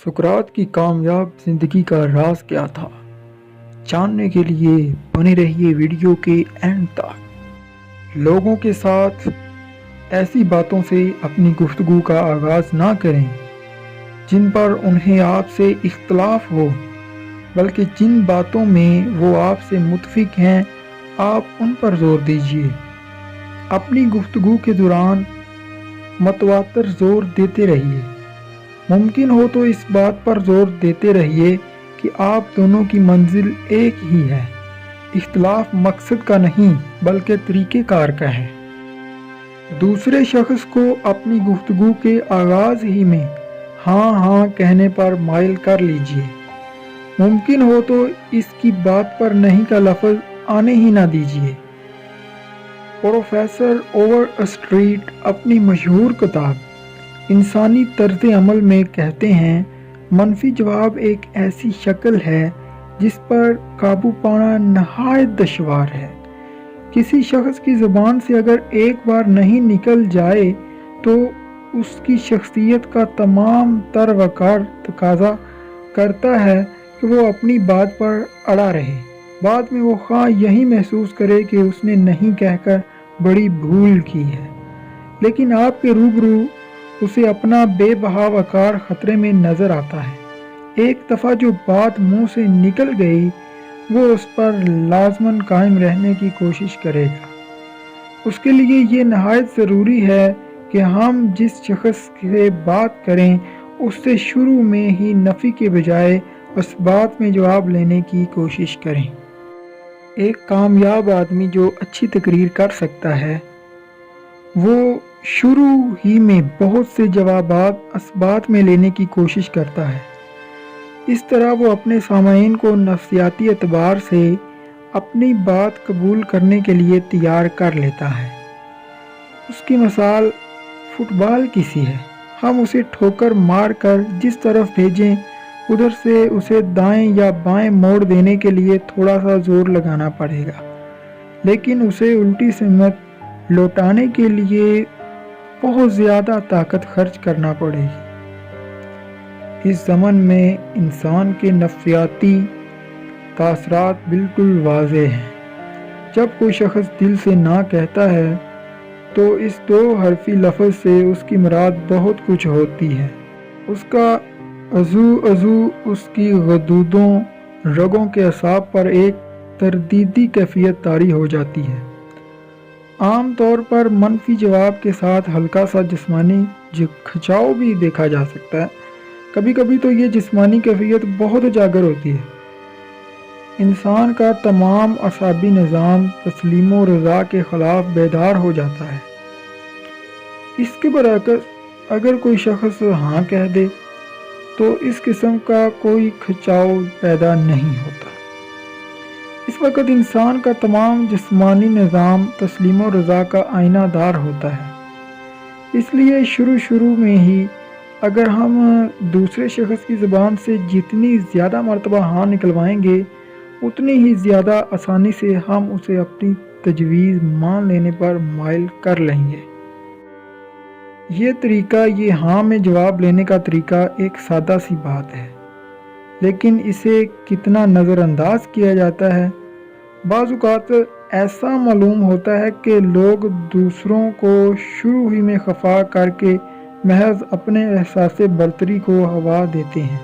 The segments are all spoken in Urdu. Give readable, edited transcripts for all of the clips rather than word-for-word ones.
سقراط کی کامیاب زندگی کا راز کیا تھا؟ جاننے کے لیے بنے رہیے ویڈیو کے اینڈ تک۔ لوگوں کے ساتھ ایسی باتوں سے اپنی گفتگو کا آغاز نہ کریں جن پر انہیں آپ سے اختلاف ہو، بلکہ جن باتوں میں وہ آپ سے متفق ہیں آپ ان پر زور دیجیے۔ اپنی گفتگو کے دوران متواتر زور دیتے رہیے۔ ممکن ہو تو اس بات پر زور دیتے رہیے کہ آپ دونوں کی منزل ایک ہی ہے، اختلاف مقصد کا نہیں بلکہ طریقہ کار کا ہے۔ دوسرے شخص کو اپنی گفتگو کے آغاز ہی میں ہاں ہاں کہنے پر مائل کر لیجیے۔ ممکن ہو تو اس کی بات پر نہیں کا لفظ آنے ہی نہ دیجیے۔ پروفیسر اوور اسٹریٹ اپنی مشہور کتاب انسانی طرز عمل میں کہتے ہیں، منفی جواب ایک ایسی شکل ہے جس پر قابو پانا نہایت دشوار ہے۔ کسی شخص کی زبان سے اگر ایک بار نہیں نکل جائے تو اس کی شخصیت کا تمام تر وقار تقاضا کرتا ہے کہ وہ اپنی بات پر اڑا رہے، بعد میں وہ خواہ یہی محسوس کرے کہ اس نے نہیں کہہ کر بڑی بھول کی ہے، لیکن آپ کے روبرو اسے اپنا بے بہا وقار خطرے میں نظر آتا ہے۔ ایک دفعہ جو بات منہ سے نکل گئی وہ اس پر لازماً قائم رہنے کی کوشش کرے گا۔ اس کے لیے یہ نہایت ضروری ہے کہ ہم جس شخص سے بات کریں اس سے شروع میں ہی نفی کے بجائے اس بات میں جواب لینے کی کوشش کریں۔ ایک کامیاب آدمی جو اچھی تقریر کر سکتا ہے وہ شروع ہی میں بہت سے جوابات اثبات میں لینے کی کوشش کرتا ہے۔ اس طرح وہ اپنے سامعین کو نفسیاتی اعتبار سے اپنی بات قبول کرنے کے لیے تیار کر لیتا ہے۔ اس کی مثال فٹ بال کی سی ہے، ہم اسے ٹھوکر مار کر جس طرف بھیجیں ادھر سے اسے دائیں یا بائیں موڑ دینے کے لیے تھوڑا سا زور لگانا پڑے گا، لیکن اسے الٹی سمت لوٹانے کے لیے بہت زیادہ طاقت خرچ کرنا پڑے گی۔ اس زمن میں انسان کے نفسیاتی تاثرات بالکل واضح ہیں۔ جب کوئی شخص دل سے نہ کہتا ہے تو اس دو حرفی لفظ سے اس کی مراد بہت کچھ ہوتی ہے۔ اس کا عضو اس کی غدودوں رگوں کے اعصاب پر ایک تردیدی کیفیت طاری ہو جاتی ہے۔ عام طور پر منفی جواب کے ساتھ ہلکا سا جسمانی کھچاؤ بھی دیکھا جا سکتا ہے۔ کبھی کبھی تو یہ جسمانی کیفیت بہت اجاگر ہوتی ہے۔ انسان کا تمام اعصابی نظام تسلیم و رضا کے خلاف بیدار ہو جاتا ہے۔ اس کے برعکس اگر کوئی شخص ہاں کہہ دے تو اس قسم کا کوئی کھچاؤ پیدا نہیں ہوتا۔ اس وقت انسان کا تمام جسمانی نظام تسلیم و رضا کا آئینہ دار ہوتا ہے۔ اس لیے شروع میں ہی اگر ہم دوسرے شخص کی زبان سے جتنی زیادہ مرتبہ ہاں نکلوائیں گے اتنی ہی زیادہ آسانی سے ہم اسے اپنی تجویز مان لینے پر مائل کر لیں گے۔ یہ طریقہ، یہ ہاں میں جواب لینے کا طریقہ ایک سادہ سی بات ہے، لیکن اسے کتنا نظر انداز کیا جاتا ہے۔ بعض اوقات ایسا معلوم ہوتا ہے کہ لوگ دوسروں کو شروع ہی میں خفا کر کے محض اپنے احساس برتری کو ہوا دیتے ہیں۔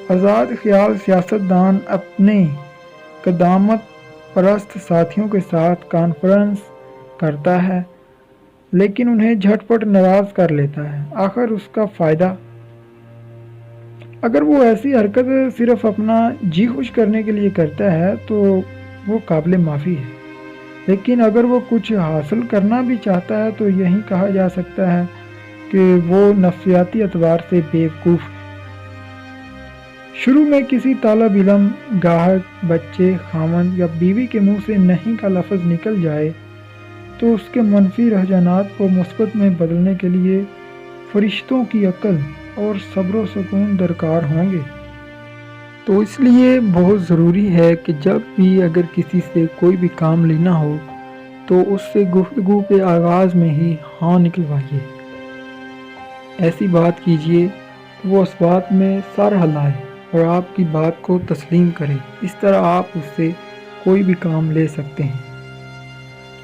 آزاد خیال سیاستدان اپنے قدامت پرست ساتھیوں کے ساتھ کانفرنس کرتا ہے لیکن انہیں جھٹ پٹ ناراض کر لیتا ہے۔ آخر اس کا فائدہ؟ اگر وہ ایسی حرکت صرف اپنا جی خوش کرنے کے لیے کرتا ہے تو وہ قابل معافی ہے، لیکن اگر وہ کچھ حاصل کرنا بھی چاہتا ہے تو یہی کہا جا سکتا ہے کہ وہ نفسیاتی اعتبار سے بیوقوف ہے۔ شروع میں کسی طالب علم، گاہک، بچے، خاوند یا بیوی کے منہ سے نہیں کا لفظ نکل جائے تو اس کے منفی رجحانات کو مثبت میں بدلنے کے لیے فرشتوں کی عقل اور صبر و سکون درکار ہوں گے۔ تو اس لیے بہت ضروری ہے کہ جب بھی اگر کسی سے کوئی بھی کام لینا ہو تو اس سے گفتگو کے آغاز میں ہی ہاں نکلوائیے۔ ایسی بات کیجیے وہ اس بات میں سر ہلائے اور آپ کی بات کو تسلیم کرے۔ اس طرح آپ اس سے کوئی بھی کام لے سکتے ہیں۔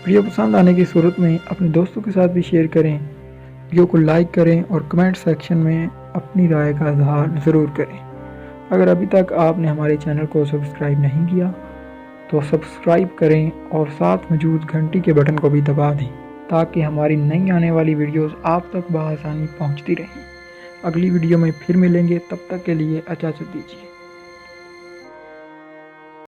ویڈیو پسند آنے کی صورت میں اپنے دوستوں کے ساتھ بھی شیئر کریں، ویڈیو کو لائک کریں اور کمنٹ سیکشن میں اپنی رائے کا اظہار ضرور کریں۔ اگر ابھی تک آپ نے ہمارے چینل کو سبسکرائب نہیں کیا تو سبسکرائب کریں اور ساتھ موجود گھنٹی کے بٹن کو بھی دبا دیں تاکہ ہماری نئی آنے والی ویڈیوز آپ تک بآسانی پہنچتی رہیں۔ اگلی ویڈیو میں پھر ملیں گے، تب تک کے لیے اجازت دیجیے۔